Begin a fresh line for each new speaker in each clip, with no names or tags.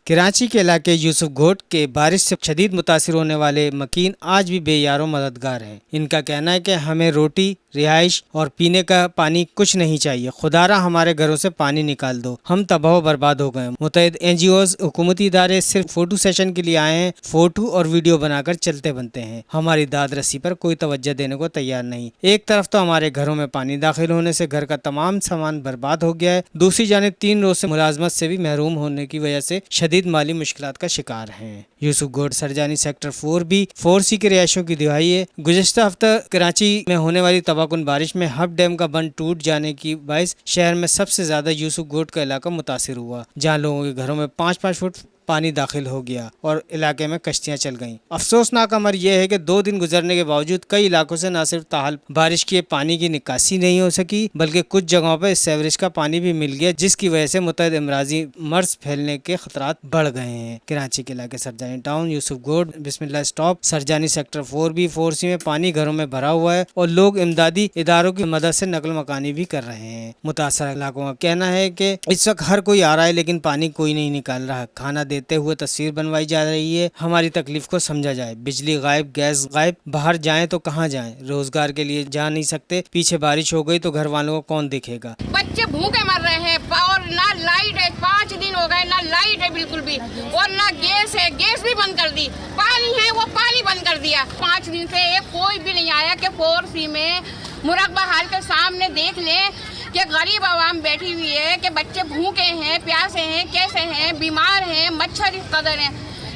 कराची के इलाके यूसुफ घोट के बारिश से शदीद मुतासिर होने वाले मकीन आज भी बेयारों मददगार हैं। इनका कहना है कि हमें रोटी, रिहाइश और पीने का पानी कुछ नहीं चाहिए। खुदारा हमारे घरों से पानी निकाल दो, हम तबाह बर्बाद हो गए। मुतअद्दिद NGOs, हुकूमती इदारे सिर्फ फोटो सेशन के लिए आए हैं। फोटो और वीडियो बनाकर चलते बनते हैं। हमारी दाद रस्सी पर कोई तवज्जो देने को तैयार नहीं। एक तरफ तो हमारे घरों में पानी दाखिल होने से घर का तमाम सामान बर्बाद हो गया है, दूसरी जानिब 3 रोज से मुलाजमत से भी महरूम होने की वजह से शदीद माली मुश्किलात का शिकार हैं। यूसुफ घोट सरजानी सेक्टर 4B 4C के रिहायशों की दिहाई है। गुज़श्ता हफ्ता कराची में होने वाली तबाहकुन बारिश में हब डैम का बंद टूट जाने की बाइस शहर में सबसे ज्यादा यूसुफ घोट का इलाका मुतासिर हुआ, जहाँ लोगों के घरों में 5-5 फुट पानी दाखिल हो गया और इलाके में कश्तियां चल गईं। अफसोसनाक अमर यह है कि 2 दिन गुजरने के बावजूद कई इलाकों से न सिर्फ ताहाल बारिश के पानी की निकासी नहीं हो सकी, बल्कि कुछ जगहों पर सेवरेज का पानी भी मिल गया, जिसकी वजह से मुतअद्दिद अमराजी मर्ज फैलने के खतरात बढ़ गए हैं। कराची के इलाके सरजानी टाउन, यूसुफ घोट, बिस्मिल्लाह stop, Sarjani sector 4B 4C में पानी घरों में भरा हुआ है और लोग इमदादी इदारों की मदद से नकल मकानी भी कर रहे हैं। मुतासर इलाकों का कहना है कि इस वक्त हर कोई आ रहा है, लेकिन पानी कोई नहीं निकाल रहा। खाना देते हुए तस्वीर बनवाई जा रही है। हमारी तकलीफ को समझा जाए। बिजली गायब, गैस गायब, बाहर जाएं तो कहां जाएं? रोजगार के लिए जा नहीं सकते। पीछे बारिश हो गई तो घर वालों को कौन देखेगा?
बच्चे भूखे मर रहे हैं और ना लाइट है। 5 दिन हो गए, ना लाइट है बिल्कुल भी, और ना गैस है। गैस भी बंद कर दी। पानी है, वो पानी बंद कर दिया। 5 दिन से कोई भी नहीं आया कि 4C में मुराकबा हाल के सामने देख ले कि गरीब आवाम बैठी हुई है, कि बच्चे भूखे हैं, प्यासे हैं, कैसे हैं, बीमार हैं, मच्छर इस कदर है।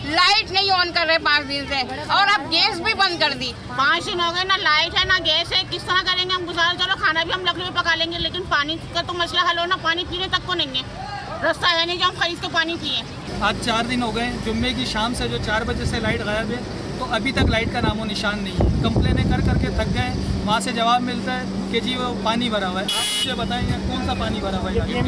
लाइट नहीं ऑन कर रहे 5 दिन से, और अब गैस भी बंद कर दी।
5 दिन हो गए, ना लाइट है ना गैस है। किस तरह करेंगे हम गुजारा? चलो खाना भी हम लकड़ी में पका लेंगे, लेकिन पानी का तो मसला हल हो ना। पानी पीने तक को नहीं है, रास्ता है नहीं जो हम खरीद के पानी पिए।
आज 4 दिन हो गए, जुम्मे की शाम से जो 4 बजे से लाइट गायब है, तो अभी तक लाइट का नामो निशान नहीं है। कंप्लेनें कर करके थक गए। वहाँ से जवाब मिलता है कि जी वो पानी भरा हुआ है। आप मुझे बताएंगे कौन सा पानी भरा हुआ है? ये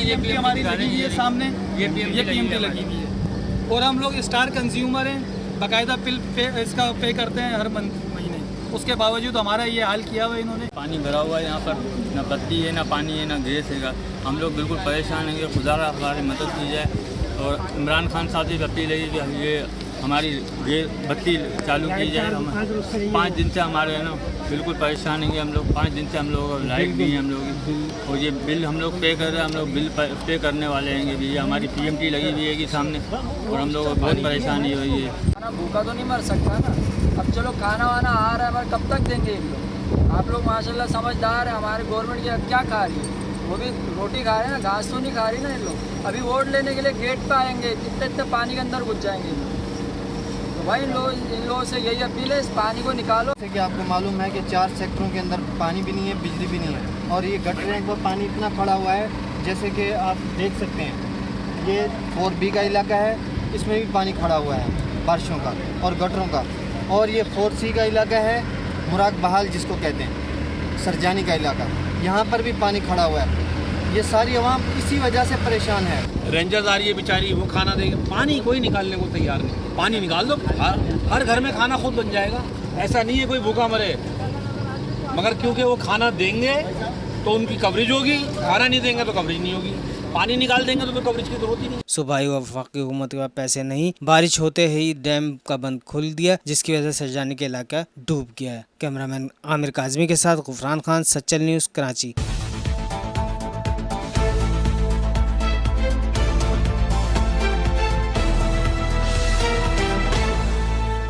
PMT हमारी लगी हुई है सामने, ये PMT लगी हुई है, और हम लोग स्टार कंज्यूमर हैं। बाकायदा बिल इसका पे करते हैं हर महीने। उसके बावजूद हमारा ये हाल किया हुआ है इन्होंने।
पानी भरा हुआ है यहाँ पर, ना बत्ती है, ना पानी है, ना गैस है। हम लोग बिल्कुल परेशान हैं। खुदा हमारी मदद की जाए, और इमरान खान साहब से अपील है कि ये हमारी बत्ती चालू की जाए। हम 5 दिन से हमारे है ना बिल्कुल परेशान हैं हम लोग। 5 दिन से हम लोग लाइट नहीं है हम लोग, और ये बिल हम लोग पे कर रहे हैं। हम लोग बिल पे करने वाले हैं कि ये हमारी PMT लगी हुई है कि सामने, और हम लोग बहुत परेशानी हुई है।
खाना भूखा तो नहीं मर सकता ना। अब चलो खाना वाना आ रहा है, पर कब तक देंगे ये लोग? आप लोग माशाल्लाह समझदार हैं। हमारे गवर्नमेंट की अब क्या खा रही है? वो भी रोटी खा रहे हैं ना, घास तो नहीं खा रही ना ये लोग। अभी वोट लेने के लिए गेट पे आएंगे, इतने पानी के अंदर घुस जाएंगे। तो भाई इन लोगों से यही अपील है, इस पानी को निकालो।
जैसे कि आपको मालूम है कि 4 सेक्टरों के अंदर पानी भी नहीं है, बिजली भी नहीं है, और ये गटर रैंक पर पानी इतना खड़ा हुआ है, जैसे कि आप देख सकते हैं। ये 4B का इलाका है, इसमें भी पानी खड़ा हुआ है बारिशों का और गटरों का। और ये 4C का इलाका है, मुराक बहाल जिसको कहते हैं, सरजानी का इलाका, यहाँ पर भी पानी खड़ा हुआ है। ये सारी आवाम इसी वजह से परेशान है।
रेंजर्स आ रही है बेचारी, वो खाना देंगे, पानी कोई निकालने को तैयार नहीं। पानी निकाल दो, हर घर में खाना खुद बन जाएगा। ऐसा नहीं है कोई भूखा मरे, मगर क्योंकि वो खाना देंगे तो उनकी कवरेज होगी, खाना नहीं देंगे तो कवरेज नहीं होगी। पानी निकाल देंगे तो कवरेज की जरूरत ही नहीं।
सूबाई व वफाकी हुकूमत के पास पैसे नहीं। बारिश होते ही डैम का बंद खोल दिया, जिसकी वजह से सरजानी के इलाका डूब गया है। कैमरामैन आमिर काजमी के साथ गुफरान खान, सच्चल न्यूज़, कराची।